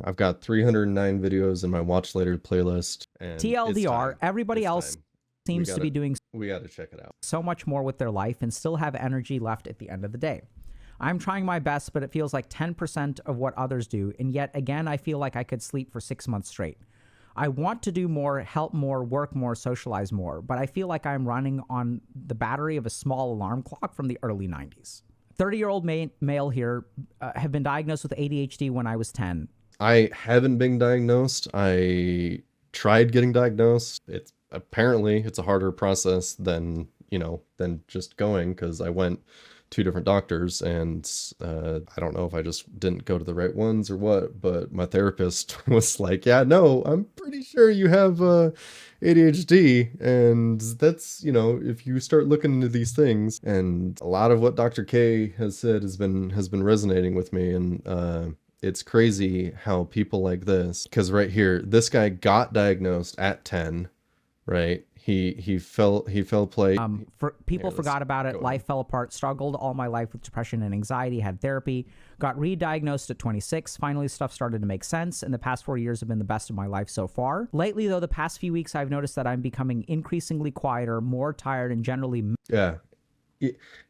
I've got 309 videos in my watch later playlist, and it's TLDR, time. everybody It's else time. We seems to be gotta doing we gotta check it out. so much more with their life and still have energy left at the end of the day. I'm trying my best, but it feels like 10% of what others do, and yet again, I feel like I could sleep for 6 months straight. I want to do more, help more, work more, socialize more, but I feel like I'm running on the battery of a small alarm clock from the early 90s. 30-year-old male here, have been diagnosed with ADHD when I was 10. I haven't been diagnosed. I tried getting diagnosed. It's a harder process than, than just going, because I went two different doctors, and I don't know if I just didn't go to the right ones or what, but my therapist was like, yeah, no, I'm pretty sure you have ADHD, and that's, if you start looking into these things, and a lot of what Dr. K has said has been resonating with me, and it's crazy how people like this, because right here, this guy got diagnosed at 10, right? He fell play. People Here, let's forgot about it. go Life ahead. fell apart. Struggled all my life with depression and anxiety. Had therapy. Got re-diagnosed at 26. Finally, stuff started to make sense. And the past 4 years have been the best of my life so far. Lately, though, the past few weeks, I've noticed that I'm becoming increasingly quieter, more tired, and generally Yeah,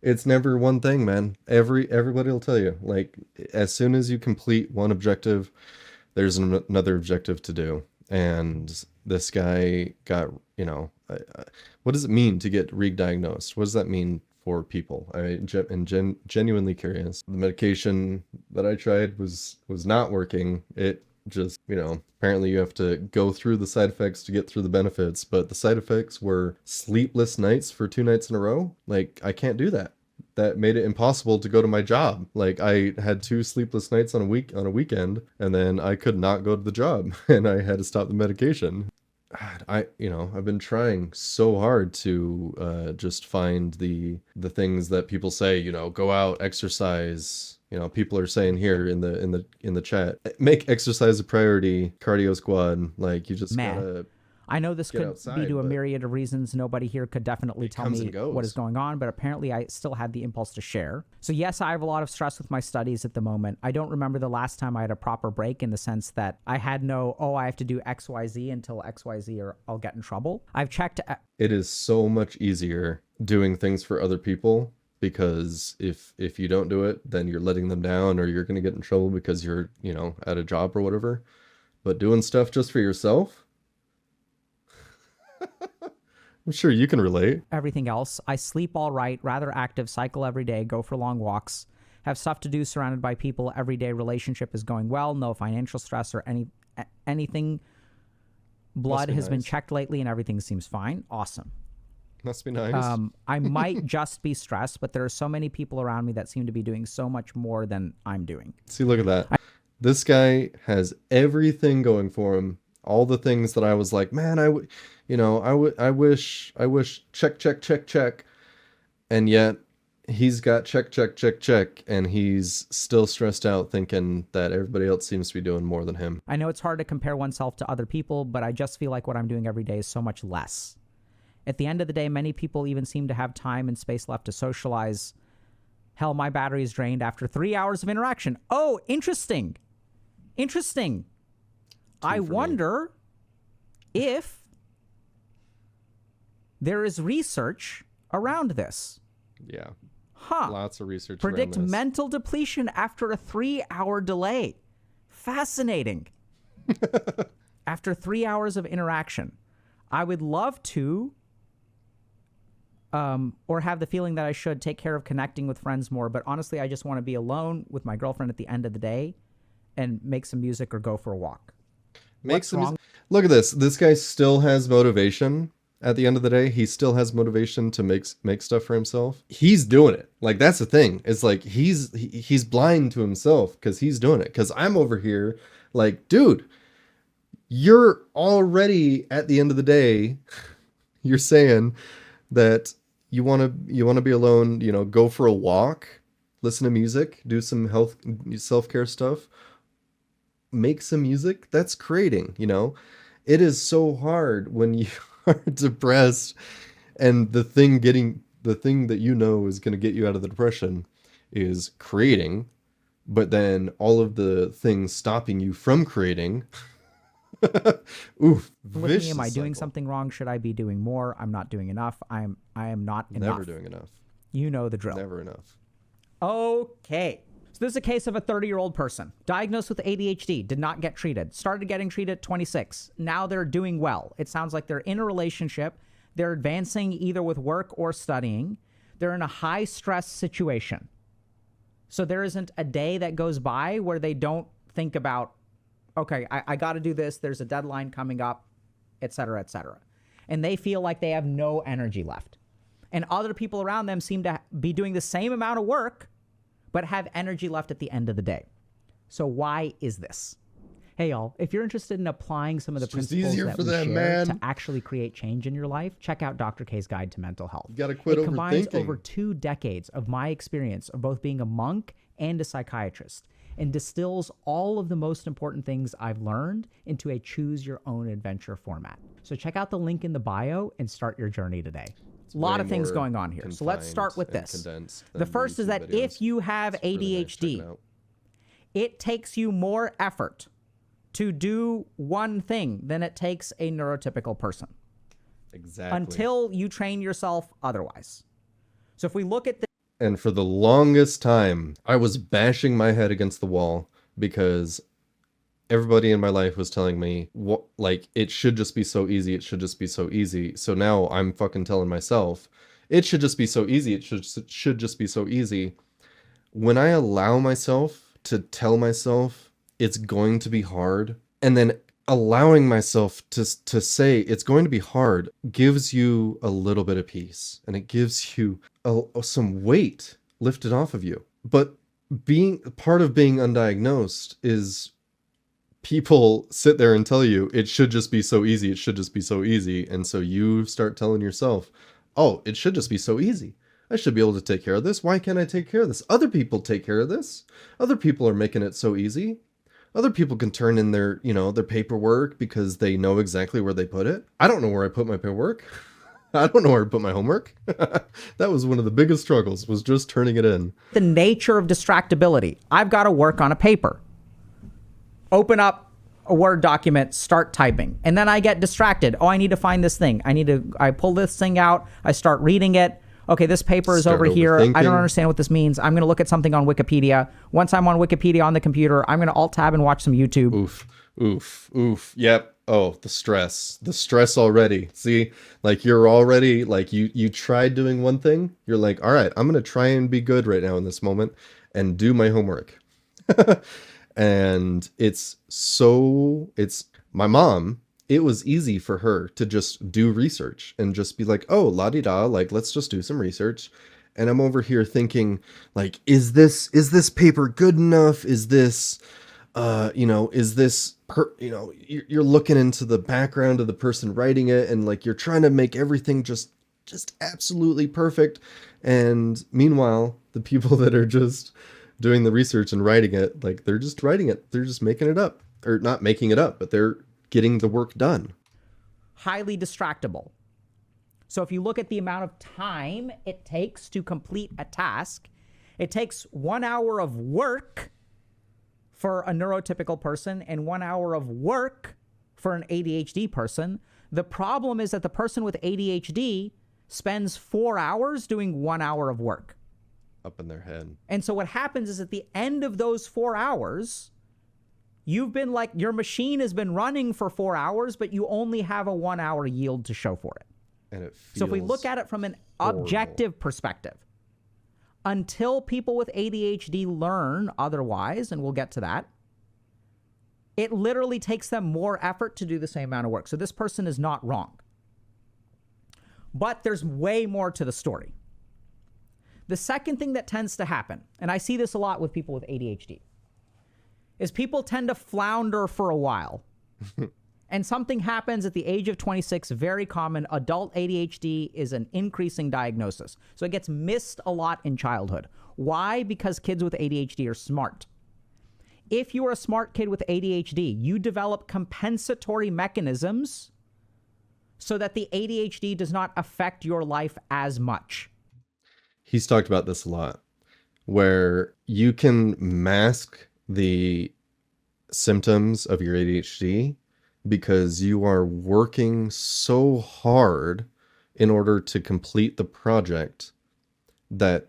it's never one thing, man. Everybody will tell you, like, as soon as you complete one objective, there's another objective to do. And this guy got, what does it mean to get re-diagnosed? What does that mean for people? Genuinely curious. The medication that I tried was not working. It just, apparently you have to go through the side effects to get through the benefits, but the side effects were sleepless nights for 2 nights in a row. Like, I can't do that. That made it impossible to go to my job. Like, I had two sleepless nights on a weekend, and then I could not go to the job, and I had to stop the medication. God, I've been trying so hard to just find the things that people say, go out, exercise. People are saying here in the chat, make exercise a priority, cardio squad. Like, you just meh. gotta I know this get could be outside, to a but myriad of reasons. Nobody here could definitely it tell comes and me what is goes. going on, but apparently I still had the impulse to share. So yes, I have a lot of stress with my studies at the moment. I don't remember the last time I had a proper break, in the sense that I had no, I have to do XYZ until XYZ or I'll get in trouble. I've checked. It is so much easier doing things for other people, because if you don't do it, then you're letting them down, or you're going to get in trouble because you're, at a job or whatever. But doing stuff just for yourself, I'm sure you can relate. Everything else. I sleep all right, rather active, cycle every day, go for long walks, have stuff to do, surrounded by people. Everyday relationship is going well. No financial stress or anything. Blood has been Nice. checked lately and everything seems fine. Awesome. Must be nice. I might just be stressed, but there are so many people around me that seem to be doing so much more than I'm doing. See, look at that. This guy has everything going for him. All the things that I was like, man, I wish, check, check, check, check. And yet he's got check, check, check, check. And he's still stressed out, thinking that everybody else seems to be doing more than him. I know it's hard to compare oneself to other people, but I just feel like what I'm doing every day is so much less. At the end of the day, many people even seem to have time and space left to socialize. Hell, my battery is drained after 3 hours of interaction. Oh, interesting. Interesting. I wonder if there is research around this. Yeah. Huh. Lots of research Predict around this. mental depletion after a 3-hour delay. Fascinating. After 3 hours of interaction. I would love to, or have the feeling that I should take care of connecting with friends more. But honestly, I just want to be alone with my girlfriend at the end of the day and make some music or go for a walk. What's wrong? Look at this. This guy still has motivation. At the end of the day, he still has motivation to make stuff for himself. He's doing it. Like, that's the thing. It's like he's blind to himself because he's doing it. Because I'm over here like, dude, you're already, at the end of the day, you're saying that you want to be alone, go for a walk, listen to music, do some self-care stuff, make some music. That's creating. It is so hard when you are depressed, and the thing that is going to get you out of the depression is creating. but then all of the things stopping you from creating. Oof, With me, am vicious I doing cycle. something wrong? Should I be doing more? I'm not doing enough. I am not Never enough. doing enough. You know the drill. Never enough. Okay. So this is a case of a 30-year-old person diagnosed with ADHD, did not get treated, started getting treated at 26. Now they're doing well. It sounds like they're in a relationship. They're advancing either with work or studying. They're in a high stress situation. So there isn't a day that goes by where they don't think about, okay, I got to do this. There's a deadline coming up, et cetera, et cetera. And they feel like they have no energy left. And other people around them seem to be doing the same amount of work, but have energy left at the end of the day. So why is this? Hey, y'all, if you're interested in applying some of the principles that we share to actually create change in your life, check out Dr. K's Guide to Mental Health. You gotta quit It combines overthinking. over 2 decades of my experience of both being a monk and a psychiatrist and distills all of the most important things I've learned into a choose-your-own-adventure format. So check out the link in the bio and start your journey today. A lot of things going on here. So let's start with this. The first is that if you have ADHD, it takes you more effort to do one thing than it takes a neurotypical person. Exactly. Until you train yourself otherwise. So if we look at And for the longest time, I was bashing my head against the wall because everybody in my life was telling me, what, like, it should just be so easy. It should just be so easy. So now I'm fucking telling myself, it should just be so easy. It should just be so easy. When I allow myself to tell myself it's going to be hard, and then allowing myself to say it's going to be hard gives you a little bit of peace, and it gives you some weight lifted off of you. But being part of being undiagnosed is people sit there and tell you it should just be so easy. It should just be so easy. And so you start telling yourself, oh, it should just be so easy. I should be able to take care of this. Why can't I take care of this? Other people take care of this. Other people are making it so easy. Other people can turn in their, their paperwork because they know exactly where they put it. I don't know where I put my paperwork. I don't know where I put my homework. That was one of the biggest struggles, was just turning it in. the nature of distractibility, I've got to work on a paper. Open up a Word document, start typing, and then I get distracted. Oh, I need to find this thing. I pull this thing out. I start reading it. Okay, this paper is over here. I don't understand what this means. I'm going to look at something on Wikipedia. Once I'm on Wikipedia on the computer, I'm going to alt tab and watch some YouTube. Oof. Yep. Oh, the stress already. See, like you're already like you tried doing one thing. You're like, all right, I'm going to try and be good right now in this moment and do my homework. And it's my mom. It was easy for her to just do research and just be like, oh, la-di-da, like, let's just do some research. And I'm over here thinking, like, is this paper good enough? Is this, you're looking into the background of the person writing it, and like, you're trying to make everything just absolutely perfect. And meanwhile, the people that are just doing the research and writing it, like, they're just writing it. They're just making it up, or not making it up, but they're getting the work done. Highly distractible. So if you look at the amount of time it takes to complete a task, it takes 1 hour of work for a neurotypical person and 1 hour of work for an ADHD person. The problem is that the person with ADHD spends 4 hours doing 1 hour of work. Up in their head. And so what happens is at the end of those 4 hours, you've been like, your machine has been running for 4 hours, but you only have a 1 hour yield to show for it. And it feels So if we look at it from an horrible. objective perspective, until people with ADHD learn otherwise, and we'll get to that, it literally takes them more effort to do the same amount of work. So this person is not wrong. But there's way more to the story. The second thing that tends to happen, and I see this a lot with people with ADHD, is people tend to flounder for a while. And something happens at the age of 26, very common. Adult ADHD is an increasing diagnosis. So it gets missed a lot in childhood. Why? Because kids with ADHD are smart. If you are a smart kid with ADHD, you develop compensatory mechanisms so that the ADHD does not affect your life as much. He's talked about this a lot. where you can mask the symptoms of your ADHD because you are working so hard in order to complete the project that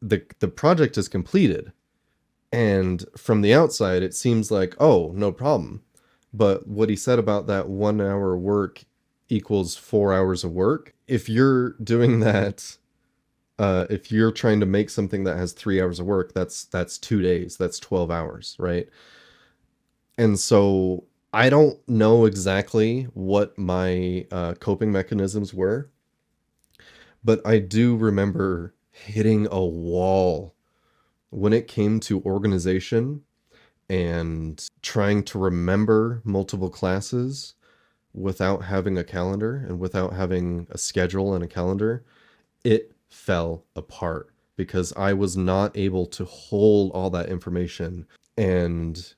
the project is completed. And from the outside, it seems like, oh, no problem. But what he said about that 1 hour work equals 4 hours of work, if you're doing that, if you're trying to make something that has 3 hours of work, that's 2 days, that's 12 hours, right? And so I don't know exactly what my coping mechanisms were, but I do remember hitting a wall when it came to organization and trying to remember multiple classes without having a calendar and without having a schedule and a calendar. It fell apart because I was not able to hold all that information. And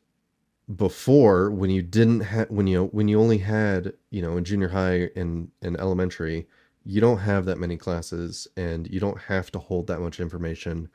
before, when you didn't have, when you only had, in junior high and elementary, you don't have that many classes and you don't have to hold that much information.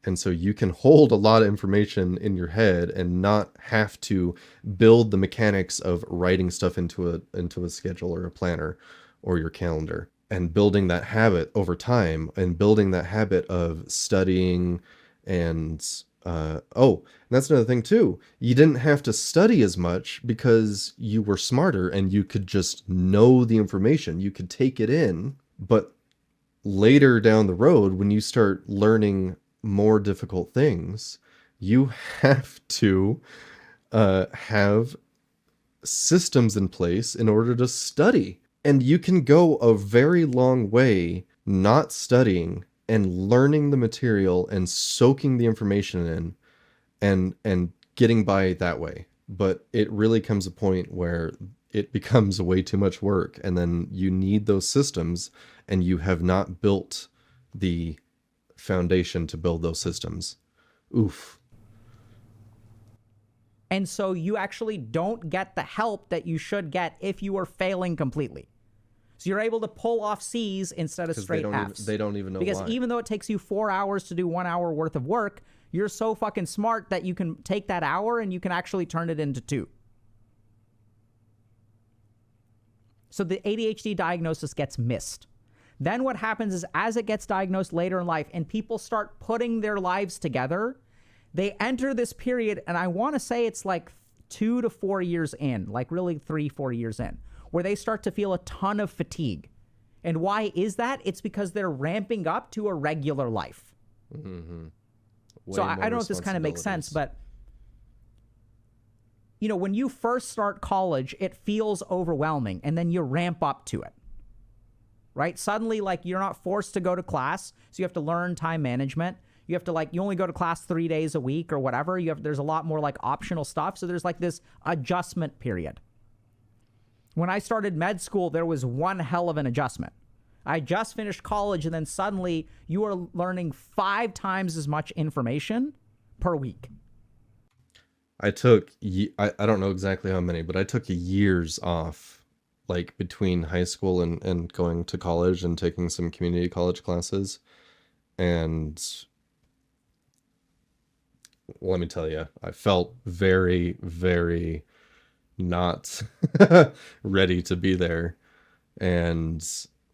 And so you can hold a lot of information in your head and not have to build the mechanics of writing stuff into a schedule or a planner or your calendar, and building that habit over time and building that habit of studying. And oh, and that's another thing too. You didn't have to study as much because you were smarter and you could just know the information. You could take it in. But later down the road, when you start learning more difficult things, you have to have systems in place in order to study. And you can go a very long way not studying and learning the material and soaking the information in and getting by that way. But it really comes a point where it becomes way too much work, and then you need those systems and you have not built the foundation to build those systems. Oof. And so you actually don't get the help that you should get if you are failing completely. So you're able to pull off C's instead of straight F's. They don't even know because why. even though it takes you 4 hours to do 1 hour worth of work, you're so fucking smart that you can take that hour and you can actually turn it into 2. So the ADHD diagnosis gets missed. Then what happens is, as it gets diagnosed later in life and people start putting their lives together, they enter this period, and I want to say it's like 2 to 4 years in, like really 3-4 years in, where they start to feel a ton of fatigue. And why is that? It's because they're ramping up to a regular life. Mm-hmm. So I don't know if this kind of makes sense, but when you first start college, it feels overwhelming, and then you ramp up to it. Right? Suddenly, like, you're not forced to go to class, so you have to learn time management. You have to, you only go to class 3 days a week or whatever. There's a lot more optional stuff. So there's this adjustment period. When I started med school, there was one hell of an adjustment. I just finished college, and then suddenly you are learning 5 times as much information per week. I took, I don't know exactly how many, but I took years off, between high school and going to college and taking some community college classes. And let me tell you, I felt very, very not ready to be there. And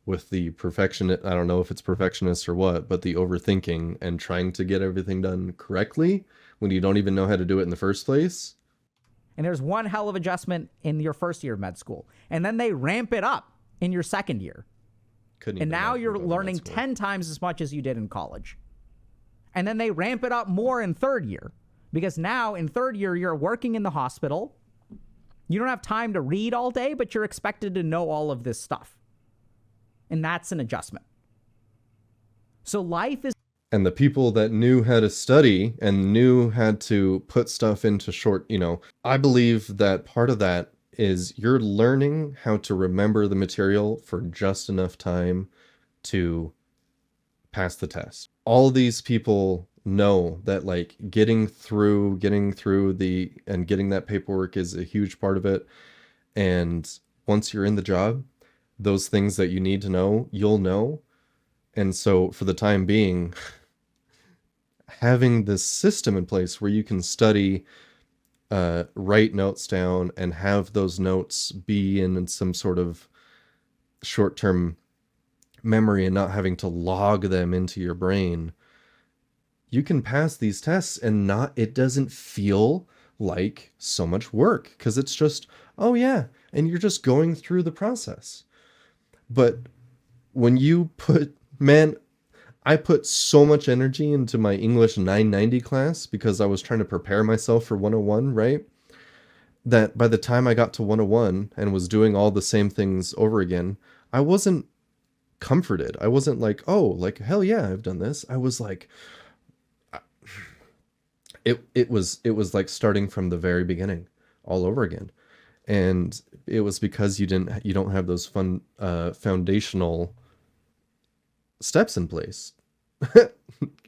with the perfectionist, I don't know if it's perfectionist or what, but the overthinking and trying to get everything done correctly when you don't even know how to do it in the first place. And there's one hell of adjustment in your first year of med school. And then they ramp it up in your second year. And now you're learning 10 times as much as you did in college. And then they ramp it up more in third year. Because now in third year, you're working in the hospital. You don't have time to read all day, but you're expected to know all of this stuff. And that's an adjustment. So life is... And the people that knew how to study and knew how to put stuff into short, I believe that part of that is you're learning how to remember the material for just enough time to pass the test. All these people know that getting through and getting that paperwork is a huge part of it. And once you're in the job, those things that you need to know, you'll know. And so for the time being, having this system in place where you can study, write notes down, and have those notes be in some sort of short-term memory and not having to log them into your brain, you can pass these tests and not, it doesn't feel like so much work because it's just, oh yeah, and you're just going through the process. But when you put, man, I put so much energy into my English 990 class because I was trying to prepare myself for 101, right? That by the time I got to 101 and was doing all the same things over again, I wasn't comforted. I wasn't like, oh, like, hell yeah, I've done this. I was like, it was like starting from the very beginning all over again. And it was because you don't have those fun foundational steps in place.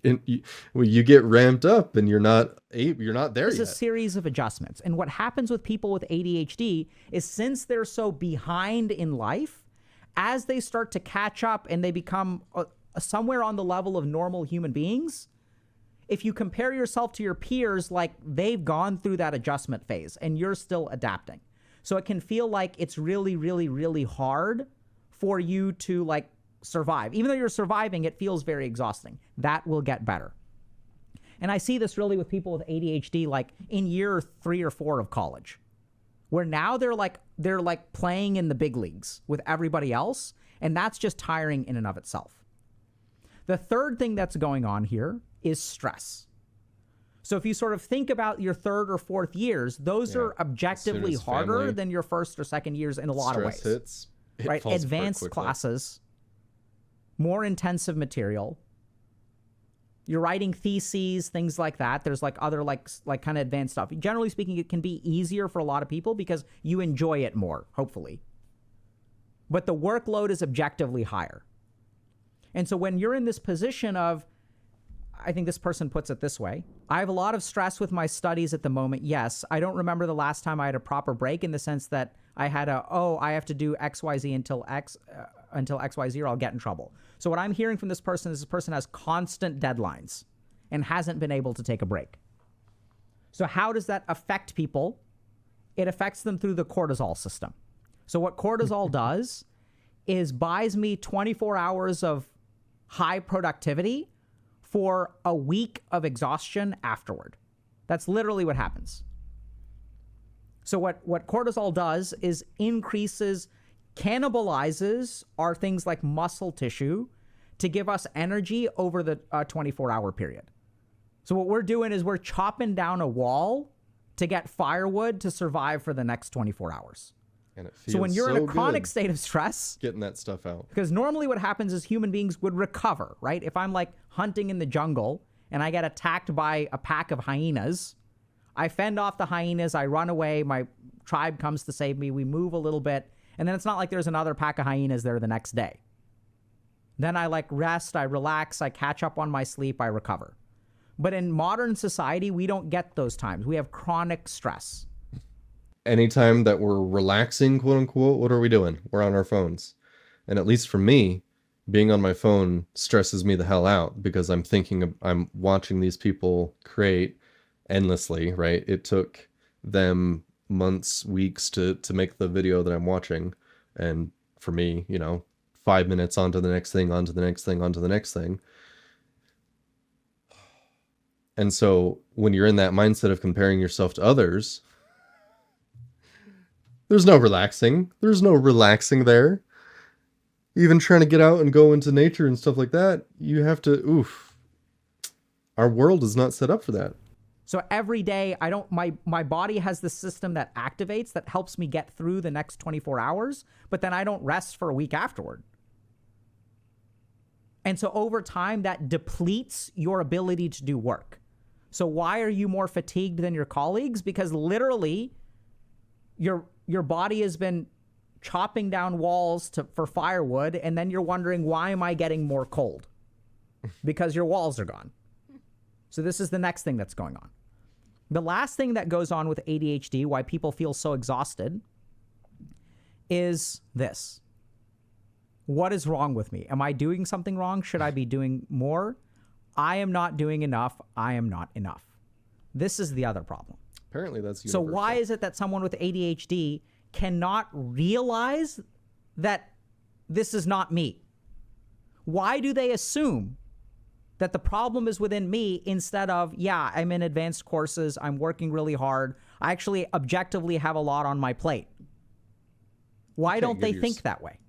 And you get ramped up and you're not there It's yet. a series of adjustments. And what happens with people with ADHD is, since they're so behind in life, as they start to catch up and they become somewhere on the level of normal human beings, if you compare yourself to your peers, like, they've gone through that adjustment phase and you're still adapting. So it can feel like it's really, really, really hard for you to, like, survive. Even though you're surviving, it feels very exhausting. That will get better. And I see this really with people with ADHD, like in year 3 or 4 of college, where now they're like playing in the big leagues with everybody else. And that's just tiring in and of itself. The third thing that's going on here is stress. So if you sort of think about your 3rd or 4th years, those are objectively harder than your 1st or 2nd years in a lot of ways. Hits, right? Advanced classes, more intensive material. You're writing theses, things like that. There's like other like kind of advanced stuff. Generally speaking, it can be easier for a lot of people because you enjoy it more, hopefully. But the workload is objectively higher. And so when you're in this position of, I think this person puts it this way: I have a lot of stress with my studies at the moment. Yes, I don't remember the last time I had a proper break, in the sense that I had I have to do XYZ until XYZ or I'll get in trouble. So what I'm hearing from this person is this person has constant deadlines and hasn't been able to take a break. So how does that affect people? It affects them through the cortisol system. So what cortisol does is buys me 24 hours of high productivity for a week of exhaustion afterward. That's literally what happens. So what cortisol does is cannibalizes our things like muscle tissue to give us energy over the 24-hour period. So what we're doing is we're chopping down a wall to get firewood to survive for the next 24 hours. And it feels so when you're in a chronic state of stress, getting that stuff out. Because normally what happens is human beings would recover, right? If I'm like hunting in the jungle and I get attacked by a pack of hyenas, I fend off the hyenas, I run away, my tribe comes to save me, we move a little bit, and then it's not like there's another pack of hyenas there the next day. Then I like rest, I relax, I catch up on my sleep, I recover. But in modern society, we don't get those times. We have chronic stress. Anytime that we're relaxing, quote unquote, what are we doing? We're on our phones. And at least for me, being on my phone stresses me the hell out because I'm watching these people create endlessly, right? It took them months, weeks to make the video that I'm watching. And for me, 5 minutes onto the next thing, onto the next thing, onto the next thing. And so when you're in that mindset of comparing yourself to others, there's no relaxing. There's no relaxing there. Even trying to get out and go into nature and stuff like that, you have to, our world is not set up for that. So every day, my body has this system that activates, that helps me get through the next 24 hours, but then I don't rest for a week afterward. And so over time, that depletes your ability to do work. So why are you more fatigued than your colleagues? Because literally, your body has been chopping down walls for firewood, and then you're wondering, why am I getting more cold? Because your walls are gone. So this is the next thing that's going on. The last thing that goes on with ADHD, why people feel so exhausted, is this. What is wrong with me? Am I doing something wrong? Should I be doing more? I am not doing enough. I am not enough. This is the other problem. Apparently that's So universal. why is it that someone with ADHD cannot realize that this is not me? Why do they assume that the problem is within me instead of, yeah, I'm in advanced courses, I'm working really hard, I actually objectively have a lot on my plate? Why don't they think that way?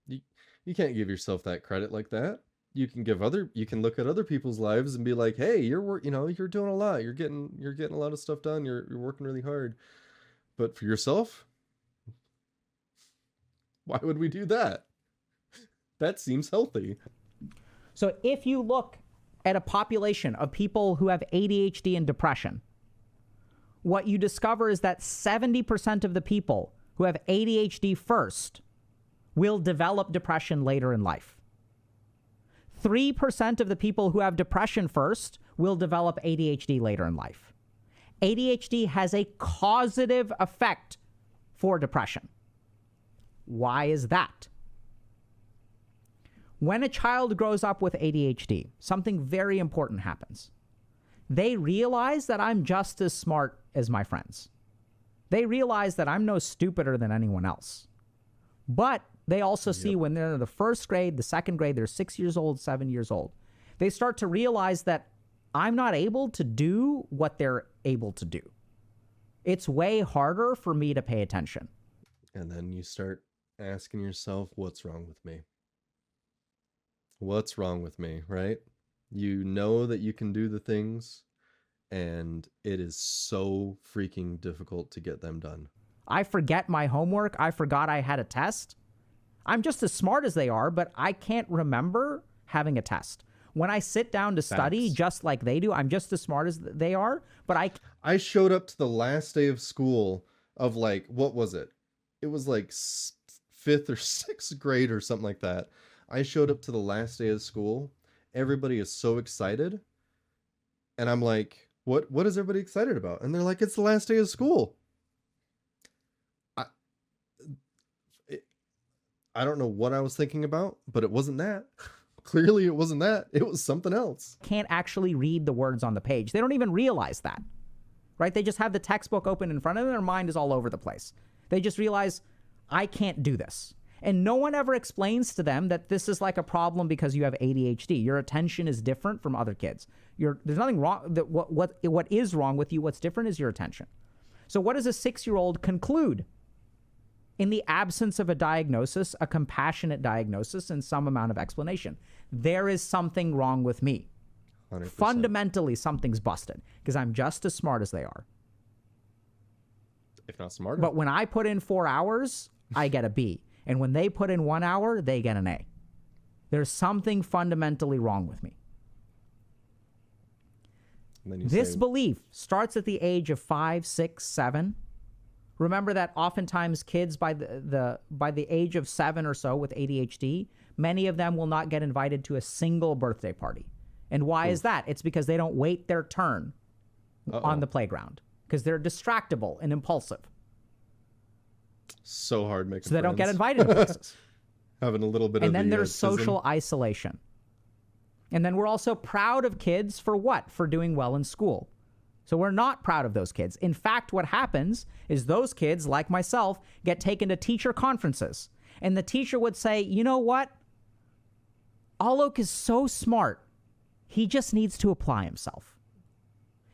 You can't give yourself that credit like that. You can look at other people's lives and be like, hey, you're doing a lot. You're getting a lot of stuff done. You're working really hard. But for yourself, why would we do that? That seems healthy. So if you look at a population of people who have ADHD and depression, what you discover is that 70% of the people who have ADHD first will develop depression later in life. 3% of the people who have depression first will develop ADHD later in life. ADHD has a causative effect for depression. Why is that? When a child grows up with ADHD, something very important happens. They realize that I'm just as smart as my friends. They realize that I'm no stupider than anyone else. But they also see when they're in the first grade, the second grade, they're 6 years old, 7 years old. They start to realize that I'm not able to do what they're able to do. It's way harder for me to pay attention. And then you start asking yourself, what's wrong with me? What's wrong with me, right? You know that you can do the things, and it is so freaking difficult to get them done. I forget my homework. I forgot I had a test. I'm just as smart as they are, but I can't remember having a test. When I sit down to study just like they do, I'm just as smart as they are, but I showed up to the last day of school of like, what was it? It was like 5th or 6th grade or something like that. I showed up to the last day of school. Everybody is so excited. And I'm like, what is everybody excited about? And they're like, it's the last day of school. I don't know what I was thinking about, but it wasn't that. Clearly it wasn't that. It was something else. Can't actually read the words on the page. They don't even realize that, right? They just have the textbook open in front of them. Their mind is all over the place. They just realize, I can't do this. And no one ever explains to them that this is like a problem because you have ADHD. Your attention is different from other kids. There's nothing wrong. That what is wrong with you, what's different is your attention. So what does a 6-year-old conclude? In the absence of a diagnosis, a compassionate diagnosis, and some amount of explanation, there is something wrong with me. 100%. Fundamentally, something's busted because I'm just as smart as they are. If not smarter. But when I put in 4 hours, I get a B. And when they put in 1 hour, they get an A. There's something fundamentally wrong with me. This belief starts at the age of 5, 6, 7. Remember that oftentimes kids by the age of 7 or so with ADHD, many of them will not get invited to a single birthday party. And why is that? It's because they don't wait their turn on the playground because they're distractible and impulsive. So hard making So they don't get invited to places. Having a little bit of and then there's social isolation. And then we're also proud of kids for what? For doing well in school. So we're not proud of those kids. In fact, what happens is those kids, like myself, get taken to teacher conferences. And the teacher would say, you know what? Alok is so smart. He just needs to apply himself.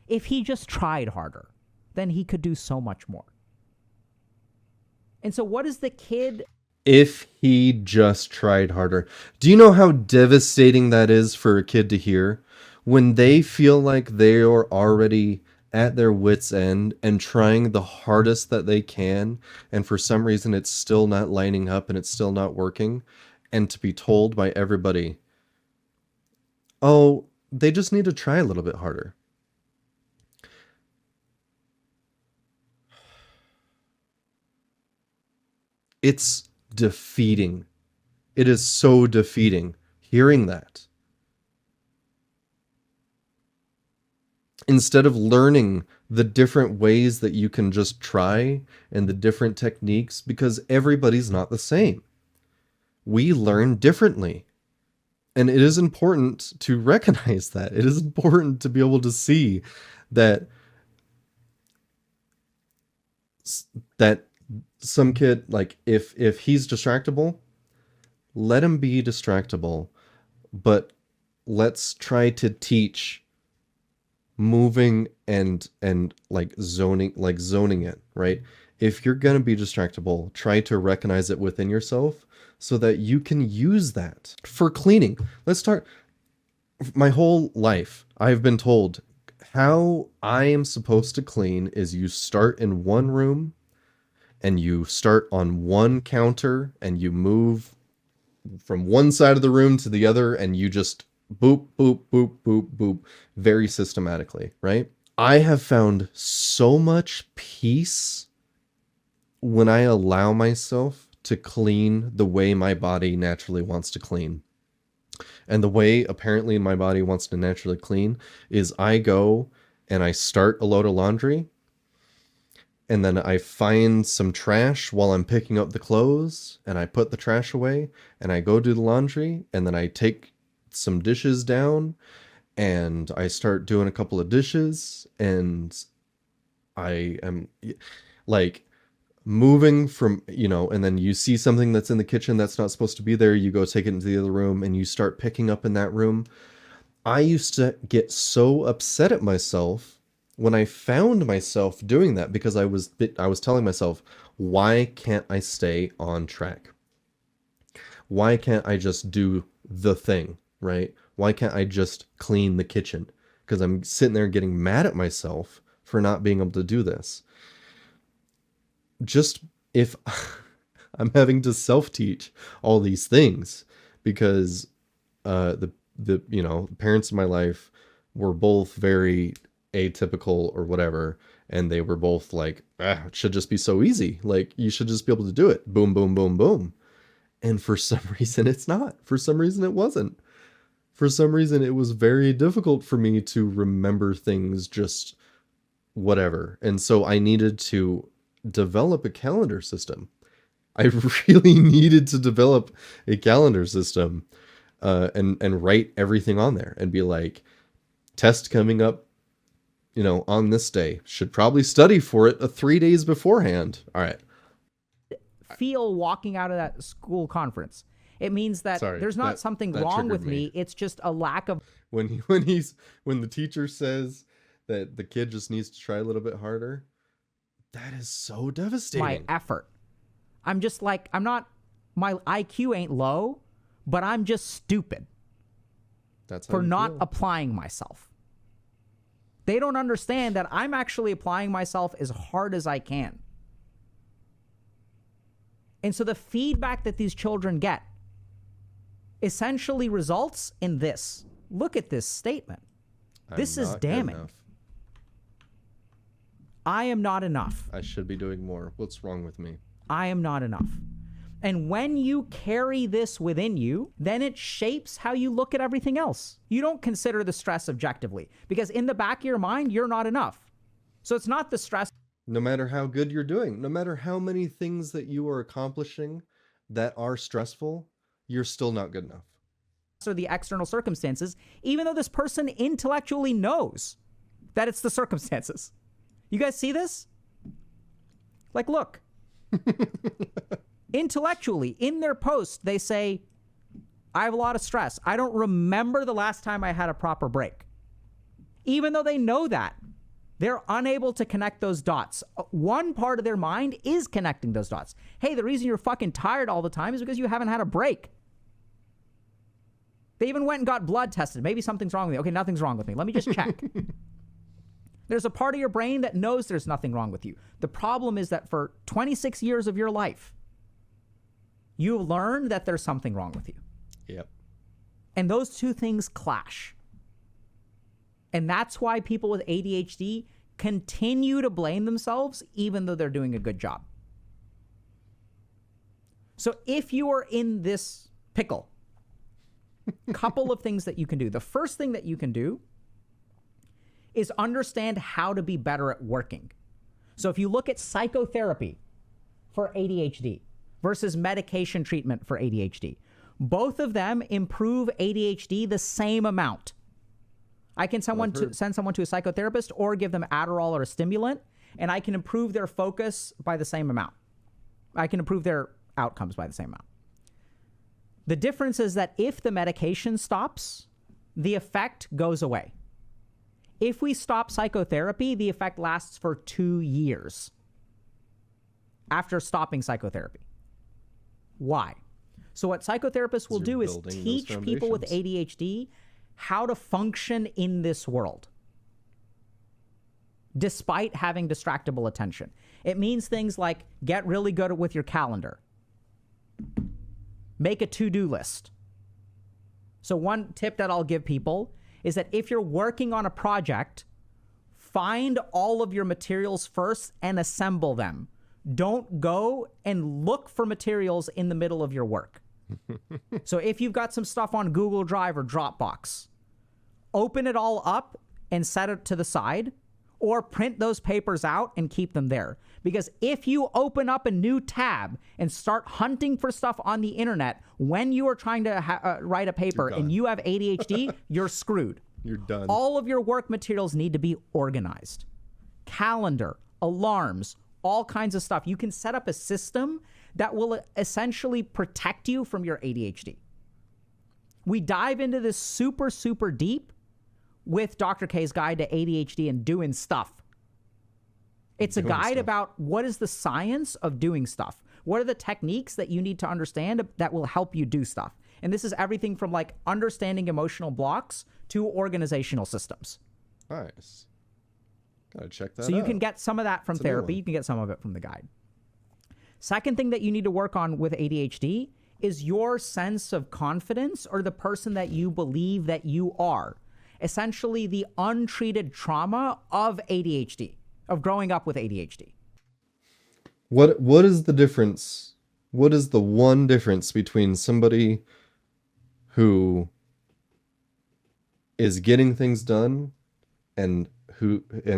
If he just tried harder, then he could do so much more. And so what is the kid... If he just tried harder. Do you know how devastating that is for a kid to hear? When they feel like they are already at their wits' end and trying the hardest that they can, and for some reason it's still not lining up and it's still not working, and to be told by everybody, oh, they just need to try a little bit harder. It's defeating. It is so defeating hearing that. Instead of learning the different ways that you can just try and the different techniques, because everybody's not the same. We learn differently. And it is important to recognize that. It is important to be able to see that that some kid, like, if he's distractible, let him be distractible, but let's try to teach moving and like zoning it, right? If you're going to be distractible, try to recognize it within yourself so that you can use that for cleaning. Let's start. My whole life I've been told how I am supposed to clean is you start in one room and you start on one counter and you move from one side of the room to the other and you just boop, boop, boop, boop, boop, very systematically, right? I have found so much peace when I allow myself to clean the way my body naturally wants to clean. And the way apparently my body wants to naturally clean is I go and I start a load of laundry and then I find some trash while I'm picking up the clothes and I put the trash away and I go do the laundry and then I take some dishes down and I start doing a couple of dishes and I am like moving from, and then you see something that's in the kitchen that's not supposed to be there, you go take it into the other room and you start picking up in that room. I used to get so upset at myself when I found myself doing that because I was telling myself, why can't I stay on track? Why can't I just do the thing, right? Why can't I just clean the kitchen? Because I'm sitting there getting mad at myself for not being able to do this. Just if I'm having to self-teach all these things because the parents in my life were both very atypical or whatever, and they were both like, it should just be so easy. Like, you should just be able to do it. Boom, boom, boom, boom. And for some reason, it's not. For some reason, it wasn't. For some reason, it was very difficult for me to remember things just whatever. And so I needed to develop a calendar system. I really needed to develop a calendar system and write everything on there and be like, test coming up, on this day. Should probably study for it 3 days beforehand. All right. Feel walking out of that school conference. It means that there's not something wrong with me. It's just a lack of when the teacher says that the kid just needs to try a little bit harder. That is so devastating. My effort. I'm just like, my IQ ain't low, but I'm just stupid. That's for not applying myself. They don't understand that I'm actually applying myself as hard as I can. And so the feedback that these children get essentially results in this. Look at this statement. This is damning. I am not enough. I should be doing more. What's wrong with me? I am not enough. And when you carry this within you, then it shapes how you look at everything else. You don't consider the stress objectively because in the back of your mind, you're not enough. So it's not the stress. No matter how good you're doing, no matter how many things that you are accomplishing that are stressful, you're still not good enough. Or the external circumstances, even though this person intellectually knows that it's the circumstances. You guys see this? Like, look. Intellectually, in their post, they say, I have a lot of stress. I don't remember the last time I had a proper break. Even though they know that, they're unable to connect those dots. One part of their mind is connecting those dots. Hey, the reason you're fucking tired all the time is because you haven't had a break. They even went and got blood tested. Maybe something's wrong with me. Okay, nothing's wrong with me. Let me just check. There's a part of your brain that knows there's nothing wrong with you. The problem is that for 26 years of your life, you learned that there's something wrong with you. Yep. And those two things clash. And that's why people with ADHD continue to blame themselves even though they're doing a good job. So if you are in this pickle, couple of things that you can do. The first thing that you can do is understand how to be better at working. So if you look at psychotherapy for ADHD versus medication treatment for ADHD, Both of them improve ADHD the same amount. I can send someone to a psychotherapist or give them Adderall or a stimulant, and I can improve their focus by the same amount. I can improve their outcomes by the same amount. The difference is that if the medication stops, the effect goes away. If we stop psychotherapy, the effect lasts for 2 years after stopping psychotherapy. Why? So what psychotherapists will do is teach people with ADHD how to function in this world despite having distractible attention. It means things like get really good with your calendar. Make a to-do list. So one tip that I'll give people is that if you're working on a project, find all of your materials first and assemble them. Don't go and look for materials in the middle of your work. So if you've got some stuff on Google Drive or Dropbox, open it all up and set it to the side, or print those papers out and keep them there. Because if you open up a new tab and start hunting for stuff on the internet when you are trying to write a paper and you have ADHD, you're screwed. You're done. All of your work materials need to be organized. Calendar, alarms, all kinds of stuff. You can set up a system that will essentially protect you from your ADHD. We dive into this super, super deep with Dr. K's Guide to ADHD and Doing Stuff. It's a guide about what is the science of doing stuff. What are the techniques that you need to understand that will help you do stuff? And this is everything from like understanding emotional blocks to organizational systems. Nice. Gotta check that out. So you can get some of that from therapy. You can get some of it from the guide. Second thing that you need to work on with ADHD is your sense of confidence or the person that you believe that you are. Essentially the untreated trauma of ADHD, of growing up with ADHD. What is the difference? What is the one difference between somebody who is getting things done and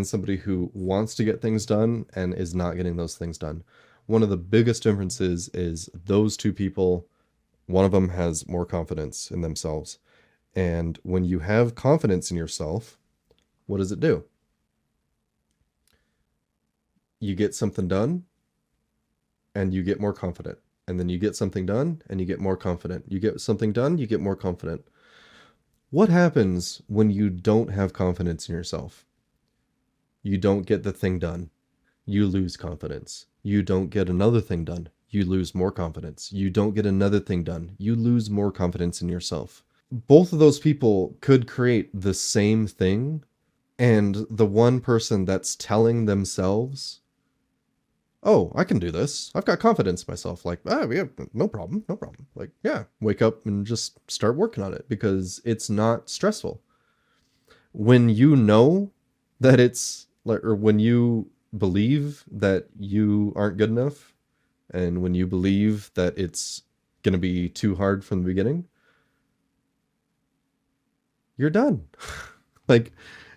somebody who wants to get things done and is not getting those things done? One of the biggest differences is those two people, one of them has more confidence in themselves. And when you have confidence in yourself, what does it do? You get something done and you get more confident. And then you get something done and you get more confident. You get something done, you get more confident. What happens when you don't have confidence in yourself? You don't get the thing done. You lose confidence. You don't get another thing done. You lose more confidence. You don't get another thing done. You lose more confidence in yourself. Both of those people could create the same thing, and the one person that's telling themselves, oh, I can do this. I've got confidence in myself. Like, yeah, no problem. Like, yeah, wake up and just start working on it because it's not stressful. When you know that it's like, or when you believe that you aren't good enough, and when you believe that it's going to be too hard from the beginning, you're done. Like,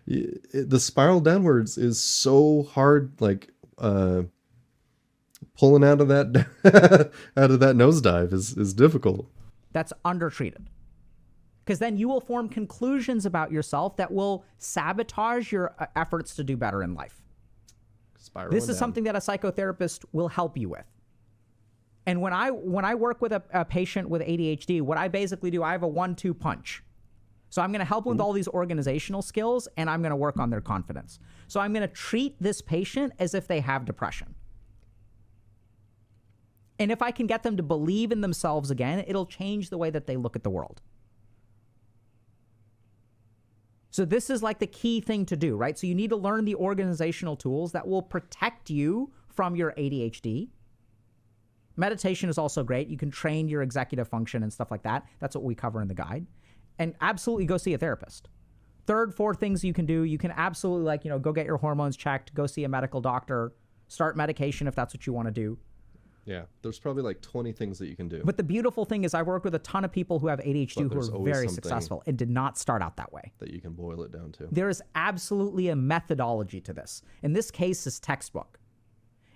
the spiral downwards is so hard. Like, pulling out of that nosedive is difficult. That's undertreated. Because then you will form conclusions about yourself that will sabotage your efforts to do better in life. This is something that a psychotherapist will help you with. And when I work with a patient with ADHD, what I basically do, I have a 1-2 punch. So I'm going to help them with all these organizational skills, and I'm going to work on their confidence. So I'm going to treat this patient as if they have depression. And if I can get them to believe in themselves again, it'll change the way that they look at the world. So this is like the key thing to do, right? So you need to learn the organizational tools that will protect you from your ADHD. Meditation is also great. You can train your executive function and stuff like that. That's what we cover in the guide. And absolutely go see a therapist. Third, 4 things you can do. You can absolutely go get your hormones checked, go see a medical doctor, start medication if that's what you want to do. Yeah, there's probably like 20 things that you can do. But the beautiful thing is I work with a ton of people who have ADHD who are very successful and did not start out that way. That you can boil it down to. There is absolutely a methodology to this. In this case, is textbook.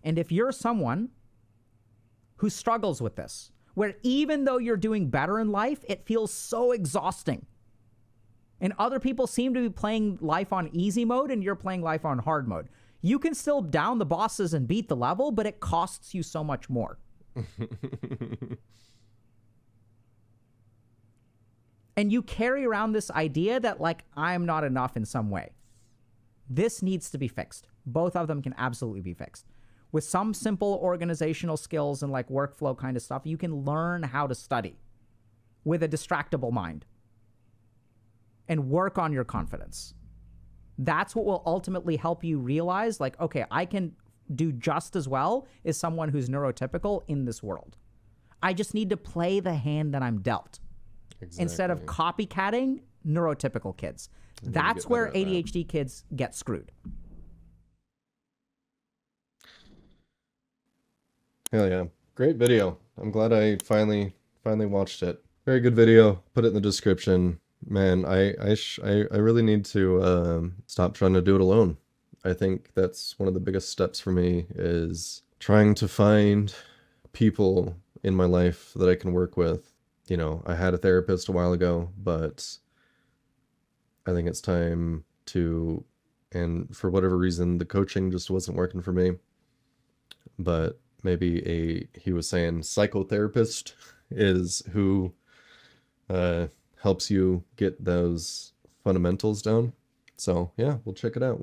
And if you're someone who struggles with this, where even though you're doing better in life, it feels so exhausting. And other people seem to be playing life on easy mode and you're playing life on hard mode. You can still down the bosses and beat the level, but it costs you so much more. And you carry around this idea that, like, I'm not enough in some way. This needs to be fixed. Both of them can absolutely be fixed. With some simple organizational skills and like workflow kind of stuff, you can learn how to study with a distractible mind and work on your confidence. That's what will ultimately help you realize, like, okay, I can do just as well as someone who's neurotypical in this world. I just need to play the hand that I'm dealt. Exactly. Instead of copycatting neurotypical kids. That's where ADHD kids get screwed. Hell yeah. Great video. I'm glad I finally watched it. Very good video. Put it in the description. Man, I really need to stop trying to do it alone. I think that's one of the biggest steps for me, is trying to find people in my life that I can work with. You know, I had a therapist a while ago, but I think it's time to, and for whatever reason, the coaching just wasn't working for me. But maybe he was saying psychotherapist is who helps you get those fundamentals down. So yeah, we'll check it out.